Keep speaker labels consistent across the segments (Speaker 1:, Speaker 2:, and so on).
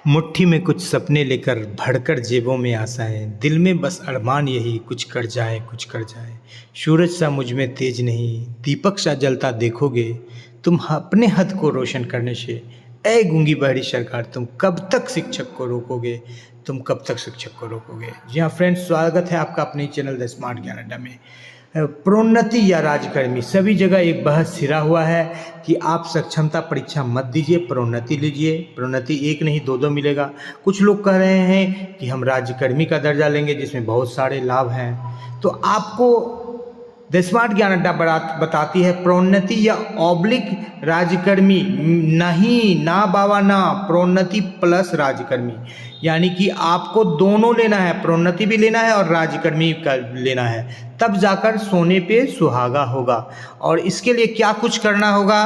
Speaker 1: मुट्ठी में कुछ सपने लेकर भरकर जेबों में आशाएं, दिल में बस अरमान यही कुछ कर जाए कुछ कर जाए। सूरज सा मुझ में तेज नहीं, दीपक सा जलता देखोगे तुम अपने हद को रोशन करने से। ऐ गूंगी बहरी सरकार, तुम कब तक शिक्षक को रोकोगे, तुम कब तक शिक्षक को रोकोगे। जी हाँ फ्रेंड्स, स्वागत है आपका अपने चैनल द स्मार्ट ज्ञान अड्डा में। प्रोन्नति या राजकर्मी, सभी जगह एक बहस छिड़ा हुआ है कि आप सक्षमता परीक्षा मत दीजिए, प्रोन्नति लीजिए। प्रोन्नति एक नहीं दो मिलेगा। कुछ लोग कह रहे हैं कि हम राजकर्मी का दर्जा लेंगे जिसमें बहुत सारे लाभ हैं। तो आपको द स्मार्ट ज्ञान अड्डा बताती है प्रोन्नति या ऑब्लिक राजकर्मी नहीं, ना बाबा ना, प्रोन्नति प्लस राजकर्मी, यानी कि आपको दोनों लेना है, प्रोन्नति भी लेना है और राजकर्मी का लेना है, तब जाकर सोने पे सुहागा होगा। और इसके लिए क्या कुछ करना होगा,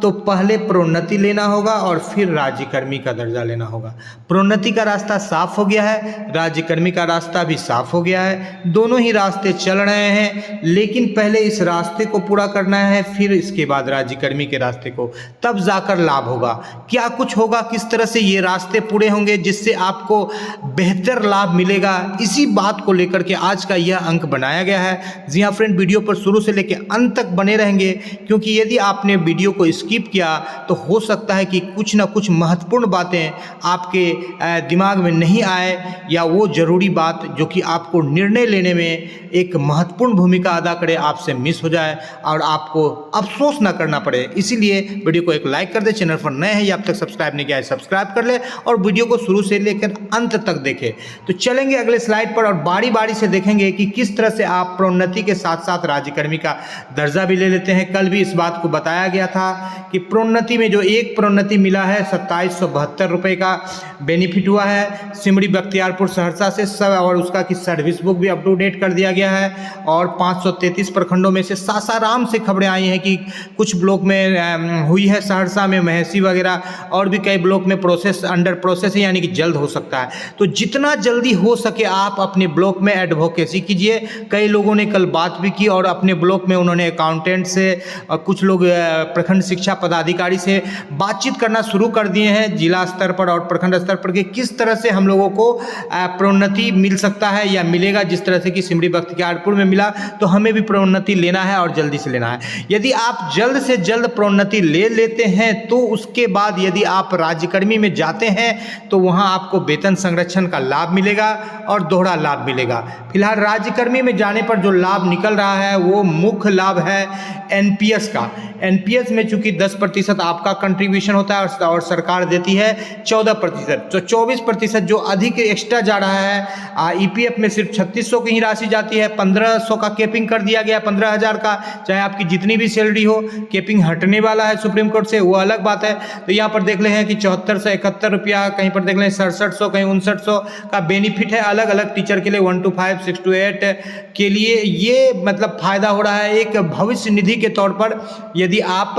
Speaker 1: तो पहले प्रोन्नति लेना होगा और फिर राजकर्मी का दर्जा लेना होगा। प्रोन्नति का रास्ता साफ हो गया है, राजकर्मी का रास्ता भी साफ हो गया है, दोनों ही रास्ते चल रहे हैं, लेकिन पहले इस रास्ते को पूरा करना है, फिर इसके बाद राजकर्मी के रास्ते को, तब जाकर लाभ होगा। क्या कुछ होगा, किस तरह से ये रास्ते पूरे होंगे जिससे आपको बेहतर लाभ मिलेगा, इसी बात को लेकर के आज का यह अंक बनाया गया है। जी हाँ फ्रेंड, वीडियो पर शुरू से लेकर अंत तक बने रहेंगे, क्योंकि यदि आपने वीडियो को स्किप किया तो हो सकता है कि कुछ ना कुछ महत्वपूर्ण बातें आपके दिमाग में नहीं आए, या वो ज़रूरी बात जो कि आपको निर्णय लेने में एक महत्वपूर्ण भूमिका अदा करे आपसे मिस हो जाए और आपको अफसोस ना करना पड़े। इसीलिए वीडियो को एक लाइक कर दे, चैनल पर नए हैं या अब तक सब्सक्राइब नहीं किया है सब्सक्राइब कर ले और वीडियो को शुरू से लेकर अंत तक देखें। तो चलेंगे अगले स्लाइड पर और बारी बारी से देखेंगे कि किस तरह से आप प्रोन्नति के साथ साथ राजकर्मी का दर्जा भी ले लेते हैं। कल भी इस बात को बताया गया था कि प्रोन्नति में जो एक प्रोन्नति मिला है 2772 रुपये का बेनिफिट हुआ है सिमड़ी बख्तियारपुर सहरसा से सब, और उसका कि सर्विस बुक भी अप टू डेट कर दिया गया है। और 533 प्रखंडों में से सासाराम से खबरें आई हैं कि कुछ ब्लॉक में हुई है, सहरसा में, महसी वगैरह और भी कई ब्लॉक में प्रोसेस अंडर प्रोसेस है, यानी कि जल्द हो सकता है। तो जितना जल्दी हो सके आप अपने ब्लॉक में एडवोकेसी कीजिए। कई लोगों ने कल बात भी की और अपने ब्लॉक में उन्होंने अकाउंटेंट से और कुछ लोग प्रखंड शिक्षा पदाधिकारी से बातचीत करना शुरू कर दिए हैं जिला स्तर पर और प्रखंड स्तर पर कि किस तरह से हम लोगों को प्रोन्नति मिल सकता है या मिलेगा। जिस तरह से कि सिमड़ी बख्तियारपुर में मिला, तो हमें भी प्रोन्नति लेना है और जल्दी से लेना है। यदि आप जल्द से जल्द प्रोन्नति ले लेते हैं तो उसके बाद यदि आप राजकर्मी में जाते हैं तो वहां आपको वेतन संरक्षण का लाभ मिलेगा और दोहरा लाभ मिलेगा। फिलहाल राजकर्मी में जाने पर जो लाभ निकल रहा है वो मुख्य लाभ है एनपीएस का। एनपीएस में चूंकि 10% आपका कंट्रीब्यूशन होता है और सरकार देती है 14%, तो 24% जो अधिक एक्स्ट्रा जा रहा है। ईपीएफ में सिर्फ 3600 की ही राशि जाती है, 1500 का कैपिंग कर दिया गया, 15,000 का, चाहे आपकी जितनी भी सैलरी हो। कैपिंग हटने वाला है सुप्रीम कोर्ट से, वो अलग बात है। तो यहाँ पर देख ले हैं कि 7471 रुपया, कहीं पर देख लें 6700, कहीं 5900 का बेनिफिट है अलग अलग टीचर के लिए, 1 to 5, 6 to 8 के लिए। ये मतलब फायदा हो रहा है एक भविष्य निधि के तौर पर यदि आप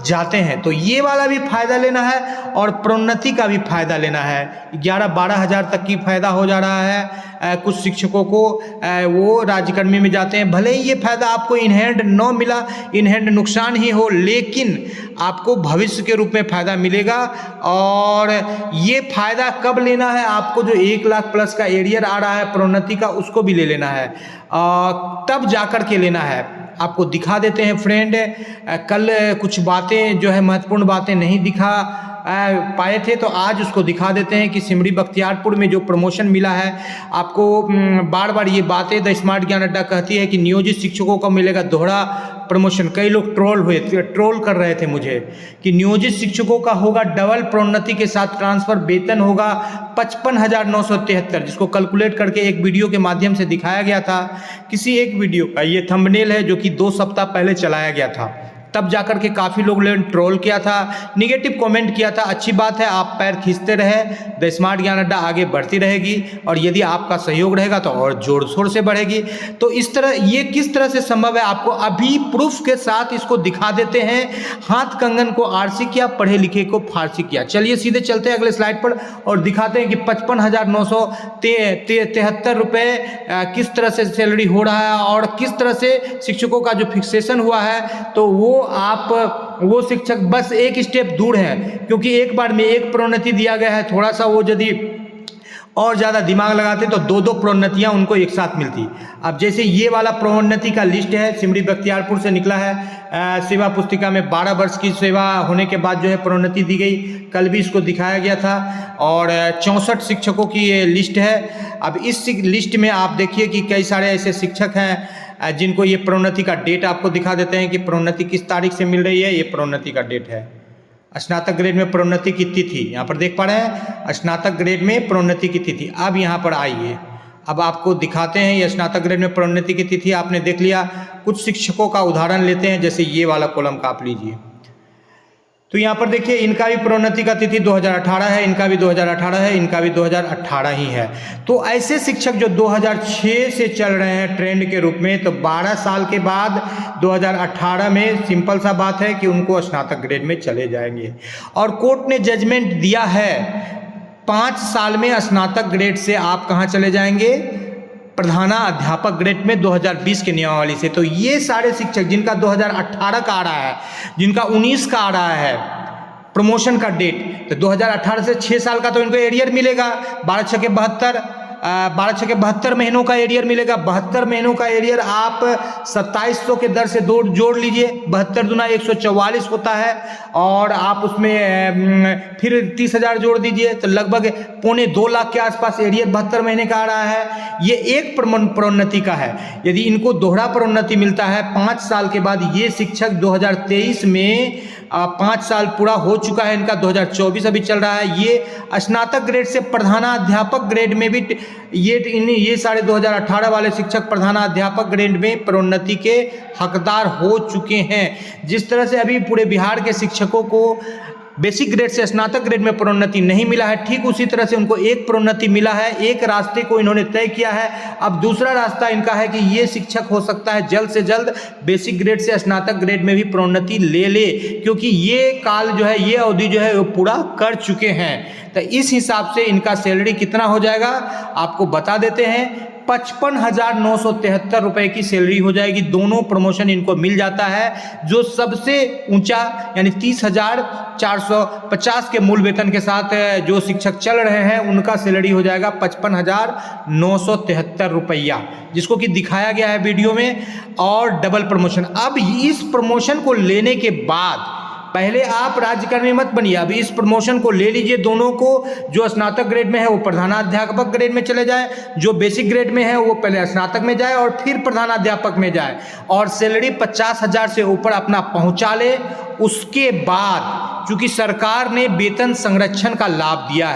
Speaker 1: जाते हैं, तो ये वाला भी फायदा लेना है और प्रोन्नति का भी फायदा लेना है। 11-12 हज़ार तक की फायदा हो जा रहा है। कुछ शिक्षकों को वो राजकर्मी में जाते हैं, भले ही ये फायदा आपको इन हैंड न मिला, इन हैंड नुकसान ही हो, लेकिन आपको भविष्य के रूप में फायदा मिलेगा। और ये फायदा कब लेना है, आपको जो 1 लाख प्लस का एरियर आ रहा है प्रोन्नति का, उसको भी ले लेना है, तब जाकर के लेना है। आपको दिखा देते हैं फ्रेंड, कल कुछ बातें जो है महत्वपूर्ण बातें नहीं दिखा पाए थे, तो आज उसको दिखा देते हैं कि सिमड़ी बख्तियारपुर में जो प्रमोशन मिला है आपको। बार बार ये बातें द स्मार्ट ज्ञान अड्डा कहती है कि नियोजित शिक्षकों को मिलेगा दोहरा प्रमोशन। कई लोग ट्रोल कर रहे थे मुझे कि नियोजित शिक्षकों का होगा डबल प्रोन्नति के साथ ट्रांसफर, वेतन होगा 55,973, जिसको कैलकुलेट करके एक वीडियो के माध्यम से दिखाया गया था। किसी एक वीडियो का ये थंबनेल है जो कि 2 सप्ताह पहले चलाया गया था, तब जाकर के काफ़ी लोगों ने ट्रोल किया था, निगेटिव कमेंट किया था। अच्छी बात है, आप पैर खींचते रहे, द स्मार्ट ज्ञान अड्डा आगे बढ़ती रहेगी और यदि आपका सहयोग रहेगा तो और जोर शोर से बढ़ेगी। तो इस तरह ये किस तरह से संभव है, आपको अभी प्रूफ के साथ इसको दिखा देते हैं। हाथ कंगन को आरसी किया, पढ़े लिखे को फारसी किया। चलिए सीधे चलते हैं अगले स्लाइड पर और दिखाते हैं कि 55,973 रुपये किस तरह से सैलरी हो रहा है और किस तरह से शिक्षकों का जो फिक्सेशन हुआ है, तो वो आप वो शिक्षक बस एक स्टेप दूर है, क्योंकि एक बार में एक प्रोन्नति दिया गया है। थोड़ा सा वो यदि और ज़्यादा दिमाग लगाते तो दो दो प्रोन्नतियाँ उनको एक साथ मिलती। अब जैसे ये वाला प्रोन्नति का लिस्ट है, सिमरी बख्तियारपुर से निकला है। सेवा पुस्तिका में 12 वर्ष की सेवा होने के बाद जो है प्रोन्नति दी गई, कल भी इसको दिखाया गया था। और 64 शिक्षकों की ये लिस्ट है। अब इस लिस्ट में आप देखिए कि कई सारे ऐसे शिक्षक हैं जिनको ये प्रोन्नति का डेट आपको दिखा देते हैं कि प्रोन्नति किस तारीख से मिल रही है। ये प्रोन्नति का डेट है। स्नातक ग्रेड में प्रोन्नति की तिथि यहाँ पर देख पा रहे हैं, स्नातक ग्रेड में प्रोन्नति की तिथि। अब यहाँ पर आइए, अब आपको दिखाते हैं ये स्नातक ग्रेड में प्रोन्नति की तिथि आपने देख लिया। कुछ शिक्षकों का उदाहरण लेते हैं, जैसे ये वाला कॉलम का आप लीजिए। तो यहाँ पर देखिए इनका भी प्रोन्नति का तिथि 2018 है, इनका भी 2018 है, इनका भी 2018 ही है। तो ऐसे शिक्षक जो 2006 से चल रहे हैं ट्रेंड के रूप में, तो 12 साल के बाद 2018 में सिंपल सा बात है कि उनको स्नातक ग्रेड में चले जाएंगे। और कोर्ट ने जजमेंट दिया है 5 साल में स्नातक ग्रेड से आप कहाँ चले जाएंगे, प्रधाना अध्यापक ग्रेड में 2020 के नियमावली से। तो ये सारे शिक्षक जिनका 2018 का आ रहा है, जिनका 19 का आ रहा है प्रमोशन का डेट, तो 2018 से 6 साल का तो इनको एरियर मिलेगा। 12 6 के 72 महीनों का एरियर मिलेगा। 72 महीनों का एरियर आप 2700 के दर से जोड़ लीजिए। 72 दूना 144 होता है, और आप उसमें फिर 30,000 जोड़ दीजिए, तो लगभग 1.25 लाख के आसपास एरियर 72 महीने का आ रहा है। ये एक प्रोन्नति का है। यदि इनको दोहरा प्रोन्नति मिलता है 5 साल के बाद, ये शिक्षक 2023 में 5 साल पूरा हो चुका है इनका, 2024 अभी चल रहा है। ये स्नातक ग्रेड से प्रधानाध्यापक ग्रेड में भी ये सारे 2018 वाले शिक्षक प्रधानाध्यापक ग्रेड में प्रोन्नति के हकदार हो चुके हैं। जिस तरह से अभी पूरे बिहार के शिक्षकों को बेसिक ग्रेड से स्नातक ग्रेड में प्रोन्नति नहीं मिला है, ठीक उसी तरह से उनको एक प्रोन्नति मिला है। एक रास्ते को इन्होंने तय किया है। अब दूसरा रास्ता इनका है कि ये शिक्षक हो सकता है जल्द से जल्द बेसिक ग्रेड से स्नातक ग्रेड में भी प्रोन्नति ले, क्योंकि ये काल जो है, ये अवधि जो है वो पूरा कर चुके हैं। तो इस हिसाब से इनका सैलरी कितना हो जाएगा आपको बता देते हैं। 55,973 रुपए की सैलरी हो जाएगी। दोनों प्रमोशन इनको मिल जाता है। जो सबसे ऊंचा यानी 30,450 के मूल वेतन के साथ जो शिक्षक चल रहे हैं, उनका सैलरी हो जाएगा 55,973 रुपया, जिसको कि दिखाया गया है वीडियो में। और डबल प्रमोशन। अब इस प्रमोशन को लेने के बाद, पहले आप राज्यकर्मी मत बनिए, अभी इस प्रमोशन को ले लीजिए। दोनों को, जो स्नातक ग्रेड में है वो प्रधानाध्यापक ग्रेड में चले जाए, जो बेसिक ग्रेड में है वो पहले स्नातक में जाए और फिर प्रधानाध्यापक में जाए, और सैलरी 50,000 से ऊपर अपना पहुंचा ले। उसके बाद, चूंकि सरकार ने वेतन संरक्षण का लाभ दिया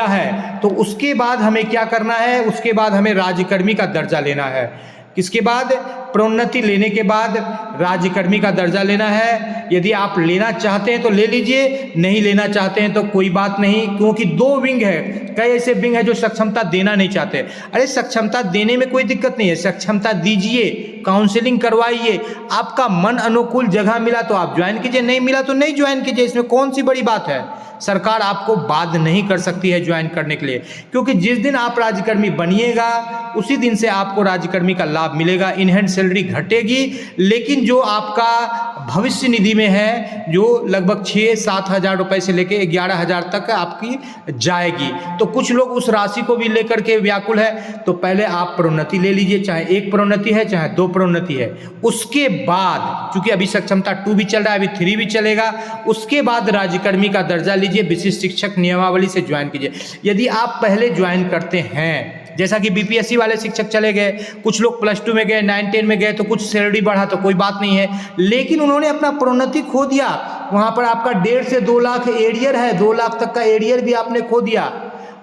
Speaker 1: है, तो उसके बाद हमें क्या करना है, उसके बाद हमें राज्यकर्मी का दर्जा लेना है। किसके बाद? प्रोन्नति लेने के बाद राज्यकर्मी का दर्जा लेना है। यदि आप लेना चाहते हैं तो ले लीजिए, नहीं लेना चाहते हैं तो कोई बात नहीं, क्योंकि 2 विंग है। कई ऐसे विंग है जो सक्षमता देना नहीं चाहते। अरे सक्षमता देने में कोई दिक्कत नहीं है, सक्षमता दीजिए, काउंसलिंग करवाइए। आपका मन अनुकूल जगह मिला तो आप ज्वाइन कीजिए, नहीं मिला तो नहीं ज्वाइन कीजिए। इसमें कौन सी बड़ी बात है। सरकार आपको बाध्य नहीं कर सकती है ज्वाइन करने के लिए, क्योंकि जिस दिन आप राज्यकर्मी बनिएगा उसी दिन से आपको राज्यकर्मी का लाभ मिलेगा। इन हैंड सैलरी घटेगी, लेकिन जो आपका भविष्य निधि में है, जो लगभग 6-7 हज़ार रुपए से लेकर 11,000 तक आपकी जाएगी। तो कुछ लोग उस राशि को भी लेकर के व्याकुल है। तो पहले आप प्रोन्नति ले लीजिए, चाहे 1 प्रोन्नति है चाहे 2 प्रोन्नति है। उसके बाद, चूंकि अभी सक्षमता 2 भी चल रहा है, अभी 3 भी चलेगा, उसके बाद राज्यकर्मी का दर्जा लीजिए, विशिष्ट शिक्षक नियमावली से ज्वाइन कीजिए। यदि आप पहले ज्वाइन करते हैं, जैसा कि बीपीएससी वाले शिक्षक चले गए, कुछ लोग +2 में गए, 9, 10 में गए, तो कुछ सैलरी बढ़ा तो कोई बात नहीं है, लेकिन उन्होंने अपना प्रोन्नति खो दिया। वहां पर आपका 1.5 से 2 लाख एरियर है, 2 लाख तक का एरियर भी आपने खो दिया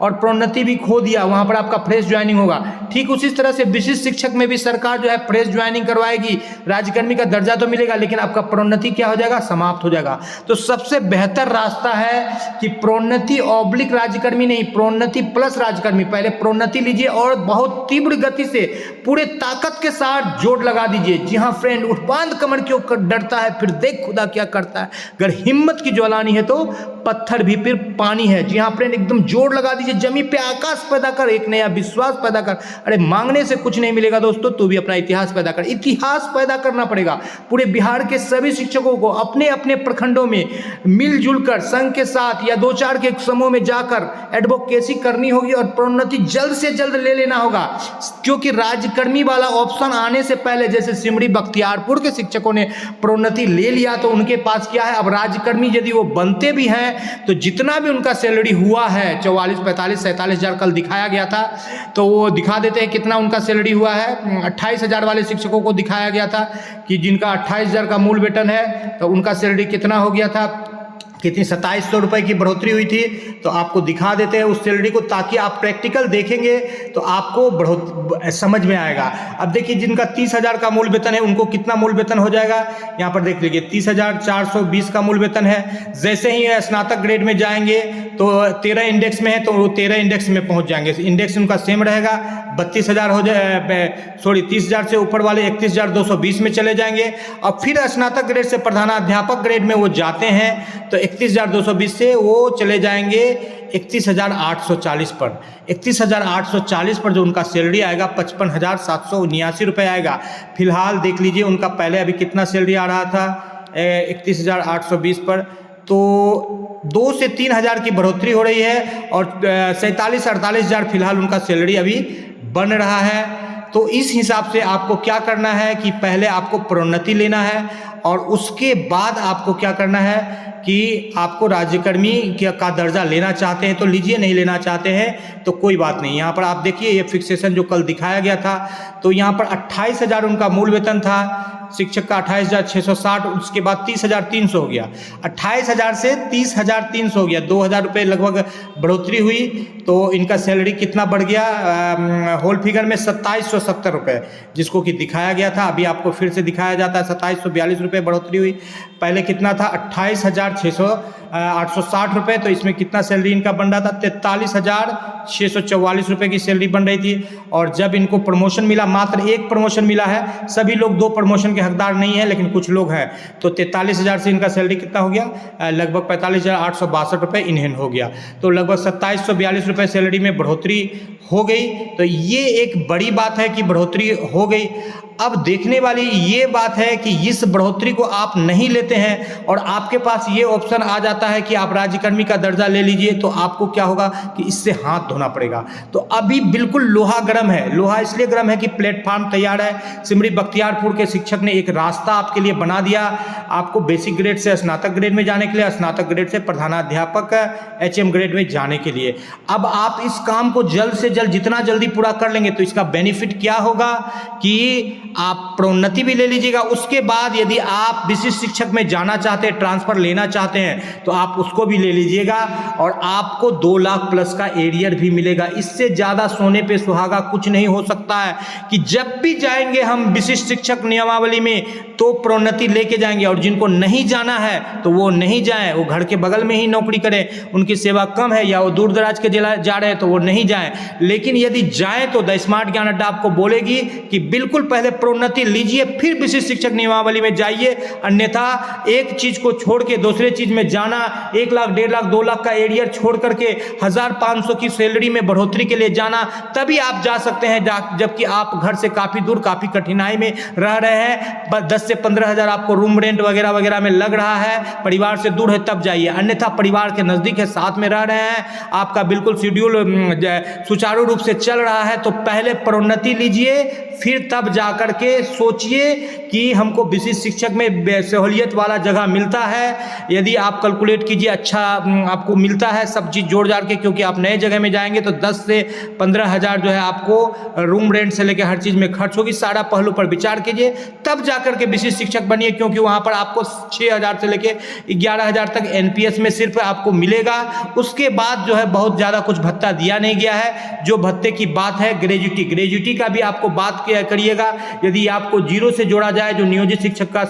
Speaker 1: और प्रोन्नति भी खो दिया। वहां पर आपका फ्रेश ज्वाइनिंग होगा। ठीक उसी तरह से विशिष्ट शिक्षक में भी सरकार जो है फ्रेश ज्वाइनिंग करवाएगी, राज्यकर्मी का दर्जा तो मिलेगा, लेकिन आपका प्रोन्नति क्या हो जाएगा, समाप्त हो जाएगा। तो सबसे बेहतर रास्ता है कि प्रोन्नति ऑब्लिक राज्यकर्मी नहीं, प्रोन्नति प्लस राज्यकर्मी। पहले प्रोन्नति लीजिए और बहुत तीव्र गति से पूरे ताकत के साथ जोड़ लगा दीजिए। जी हाँ फ्रेंड, उठ बांध कमर क्यों डरता है, फिर देख खुदा क्या करता है। अगर हिम्मत की ज्वालानी है तो पत्थर भी फिर पानी है। जी हाँ फ्रेंड, एकदम जोड़ लगा दीजिए। दीजिए, जमीन पे आकाश पैदा कर, एक नया विश्वास पैदा कर। अरे मांगने से कुछ नहीं मिलेगा दोस्तों, तू भी अपना इतिहास पैदा कर। इतिहास पैदा करना पड़ेगा। पूरे बिहार के सभी शिक्षकों को अपने अपने प्रखंडों में मिलजुल कर संघ के साथ या 2-4 के समूह में जाकर एडवोकेसी करनी होगी और प्रोन्नति जल्द से जल्द ले लेना होगा। क्योंकि राज्यकर्मी वाला ऑप्शन आने से पहले जैसे सिमरी बख्तियारपुर के शिक्षकों ने प्रोन्नति ले लिया तो उनके पास क्या है, अब राज्यकर्मी यदि वो बनते भी हैं तो जितना भी उनका सैलरी हुआ है 44, 45, 47 हज़ार कल दिखाया गया था, तो वो दिखा देते हैं कितना उनका सैलरी हुआ है। 28 हज़ार वाले शिक्षकों को दिखाया गया था कि जिनका 28 हज़ार का मूल वेतन है तो उनका सैलरी कितना हो गया था, कितनी 2700 रुपये की बढ़ोतरी हुई थी। तो आपको दिखा देते हैं उस सैलरी को, ताकि आप प्रैक्टिकल देखेंगे तो आपको समझ में आएगा। अब देखिए जिनका 30 हज़ार का मूल वेतन है उनको कितना मूल वेतन हो जाएगा, यहाँ पर देख लीजिए 30,420 का मूल वेतन है। जैसे ही स्नातक ग्रेड में जाएंगे तो 13 इंडेक्स में है तो वो 13 इंडेक्स में पहुँच जाएंगे। इंडेक्स उनका सेम रहेगा, 32,000 हो जाए, 30,000 से ऊपर वाले 31,220 में चले जाएंगे। और फिर स्नातक ग्रेड से प्रधानाध्यापक ग्रेड में वो जाते हैं तो 31,220 से वो चले जाएंगे 31,840 पर। 31,840 पर जो उनका सैलरी आएगा 55,779 रुपये आएगा। फिलहाल देख लीजिए उनका पहले अभी कितना सैलरी आ रहा था 31,820 पर, तो 2 से 3 हज़ार की बढ़ोतरी हो रही है और 47-48 हज़ार फिलहाल उनका सैलरी अभी बन रहा है। तो इस हिसाब से आपको क्या करना है कि पहले आपको प्रोन्नति लेना है और उसके बाद आपको क्या करना है कि आपको राज्यकर्मी का दर्जा लेना चाहते हैं तो लीजिए, नहीं लेना चाहते हैं तो कोई बात नहीं। यहाँ पर आप देखिए ये फिक्सेशन जो कल दिखाया गया था तो यहाँ पर 28 हज़ार उनका मूल वेतन था शिक्षक का, 28,660, उसके बाद 30,300 हो गया। 28 हज़ार से 30,300 हो गया, 2,000 रुपये लगभग बढ़ोतरी हुई। तो इनका सैलरी कितना बढ़ गया, होल फिगर में 2,770 रुपये, जिसको कि दिखाया गया था। अभी आपको फिर से दिखाया जाता है 2,742 रुपये बढ़ोतरी हुई। पहले कितना था 28,860 रुपये, तो इसमें कितना सैलरी इनका बन रहा था 43,644 रुपये की सैलरी बन रही थी। और जब इनको प्रमोशन मिला, मात्र एक प्रमोशन मिला है, सभी लोग 2 प्रमोशन के हकदार नहीं है लेकिन कुछ लोग हैं, तो 43,000 से इनका सैलरी कितना हो गया, लगभग 45,862 रुपये इनहेन हो गया। तो लगभग 2,742 रुपये सैलरी में बढ़ोतरी हो गई। तो ये एक बड़ी बात है कि बढ़ोतरी हो गई। अब देखने वाली ये बात है कि इस बढ़ोतरी को आप नहीं लेते हैं और आपके पास ये ऑप्शन आ जाता है कि आप राज्यकर्मी का दर्जा ले लीजिए, तो आपको क्या होगा कि इससे हाथ धोना पड़ेगा। तो अभी बिल्कुल लोहा गर्म है। लोहा इसलिए गर्म है कि प्लेटफॉर्म तैयार है। सिमरी बख्तियारपुर के शिक्षक ने एक रास्ता आपके लिए बना दिया, आपको बेसिक ग्रेड से स्नातक ग्रेड में जाने के लिए, स्नातक ग्रेड से प्रधानाध्यापक HM ग्रेड में जाने के लिए। अब आप इस काम को जल्द से जल्द जितना जल्दी पूरा कर लेंगे तो इसका बेनिफिट क्या होगा कि आप प्रोन्नति भी ले लीजिएगा। उसके बाद यदि आप विशिष्ट शिक्षक में जाना चाहते हैं, ट्रांसफर लेना चाहते हैं, तो आप उसको भी ले लीजिएगा और आपको 2 लाख प्लस का एरियर भी मिलेगा। इससे ज़्यादा सोने पे सुहागा कुछ नहीं हो सकता है कि जब भी जाएंगे हम विशिष्ट शिक्षक नियमावली में तो प्रोन्नति लेके जाएंगे, और जिनको नहीं जाना है तो वो नहीं जाएं, वो घर के बगल में ही नौकरी करें, उनकी सेवा कम है या वो दूर दराज के जिला जा रहे हैं तो वो नहीं जाएं। लेकिन यदि जाएं तो द स्मार्ट ज्ञान अड्डा आपको बोलेगी कि बिल्कुल पहले प्रोन्नति लीजिए फिर विशिष्ट शिक्षक नियमावली में जाइए, अन्यथा एक चीज को छोड़ के दूसरे चीज में जाना, 1 लाख, 1.5 लाख, 2 लाख का एरियर छोड़ करके 1,500 की सैलरी में बढ़ोतरी के लिए जाना, तभी आप जा सकते हैं जबकि आप घर से काफी दूर, काफी कठिनाई में रह रहे हैं। 10 से 15 हज़ार आपको रूम रेंट वगैरह वगैरह में लग रहा है, परिवार से दूर है तब जाइए, अन्यथा परिवार के नजदीक है, साथ में रह रहे हैं, आपका बिल्कुल शेड्यूल सुचारू रूप से चल रहा है, तो पहले प्रोन्नति लीजिए फिर तब जाकर के सोचिए कि हमको विशिष्ट शिक्षक में सहूलियत वाला जगह मिलता है। यदि आप कैलकुलेट कीजिए, अच्छा आपको मिलता है सब चीज़ जोड़ जाड़ के, क्योंकि आप नए जगह में जाएंगे तो 10 से 15 हज़ार जो है आपको रूम रेंट से लेकर हर चीज़ में खर्च होगी। सारा पहलू पर विचार कीजिए तब जाकर के विशिष्ट शिक्षक बनिए, क्योंकि वहाँ पर आपको 6,000 से लेकर 11,000 तक NPS में सिर्फ आपको मिलेगा। उसके बाद जो है बहुत ज़्यादा कुछ भत्ता दिया नहीं गया है। जो भत्ते की बात है ग्रेजुटी का भी आपको बात करिएगा। यदि आपको 0 से जोड़ा जाए, जो नियोजित शिक्षक का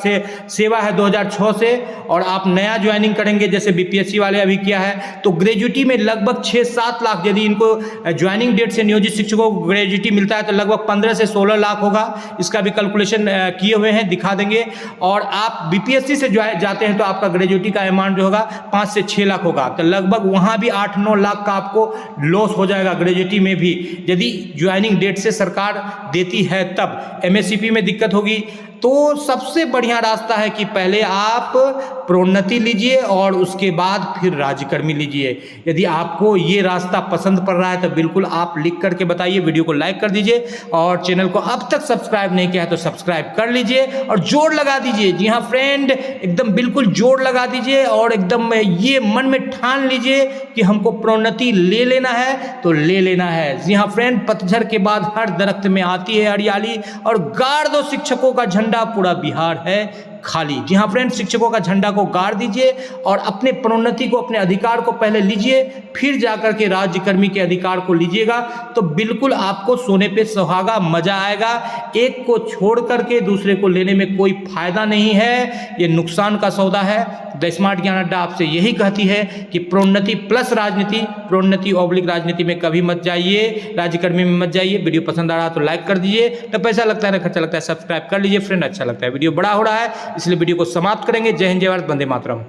Speaker 1: सेवा है 2006 से, और आप नया ज्वाइनिंग करेंगे जैसे BPSC वाले अभी किया है, तो ग्रेजुटी में लगभग 6-7 लाख, यदि इनको ज्वाइनिंग डेट से नियोजित शिक्षकों को ग्रेजुटी मिलता है तो लगभग 15 से 16 लाख होगा। इसका भी कैलकुलेशन किए हुए हैं, दिखा बता देंगे। और आप बीपीएससी से जाते हैं तो आपका ग्रेजुएटी का अमाउंट जो होगा 5 से 6 लाख होगा, तो लगभग वहाँ भी 8-9 लाख का आपको लॉस हो जाएगा ग्रेजुएटी में भी, यदि ज्वाइनिंग डेट से सरकार देती है तब। एमएससीपी में दिक्कत होगी। तो सबसे बढ़िया रास्ता है कि पहले आप प्रोन्नति लीजिए और उसके बाद फिर राज्यकर्मी लीजिए। यदि आपको ये रास्ता पसंद पड़ रहा है तो बिल्कुल आप लिख करके बताइए, वीडियो को लाइक कर दीजिए और चैनल को अब तक सब्सक्राइब नहीं किया है तो सब्सक्राइब कर लीजिए और जोड़ लगा दीजिए। जी हाँ फ्रेंड, एकदम बिल्कुल जोड़ लगा दीजिए और एकदम ये मन में ठान लीजिए कि हमको प्रोन्नति ले लेना है तो ले लेना है। जी हाँ फ्रेंड, पतझड़ के बाद हर दरख्त में आती है हरियाली, और गाड़ दो शिक्षकों का झंडा, पूरा बिहार है खाली। जी हाँ फ्रेंड्स, शिक्षकों का झंडा को गाड़ दीजिए और अपने प्रोन्नति को, अपने अधिकार को पहले लीजिए, फिर जाकर के राज्यकर्मी के अधिकार को लीजिएगा तो बिल्कुल आपको सोने पे सुहागा, मजा आएगा। एक को छोड़ करके दूसरे को लेने में कोई फायदा नहीं है, ये नुकसान का सौदा है। द स्मार्ट ज्ञान अड्डा आपसे यही कहती है कि प्रोन्नति प्लस राजनीति, प्रोन्नति ऑब्लिक राजनीति में कभी मत जाइए, राज्यकर्मी में मत जाइए। वीडियो पसंद आ रहा तो लाइक कर दीजिए, तो पैसा लगता है ना खर्चा लगता है, सब्सक्राइब कर लीजिए फ्रेंड। अच्छा लगता है, वीडियो बड़ा हो रहा है इसलिए वीडियो को समाप्त करेंगे। जय हिंद, जय भारत, वंदे मातरम।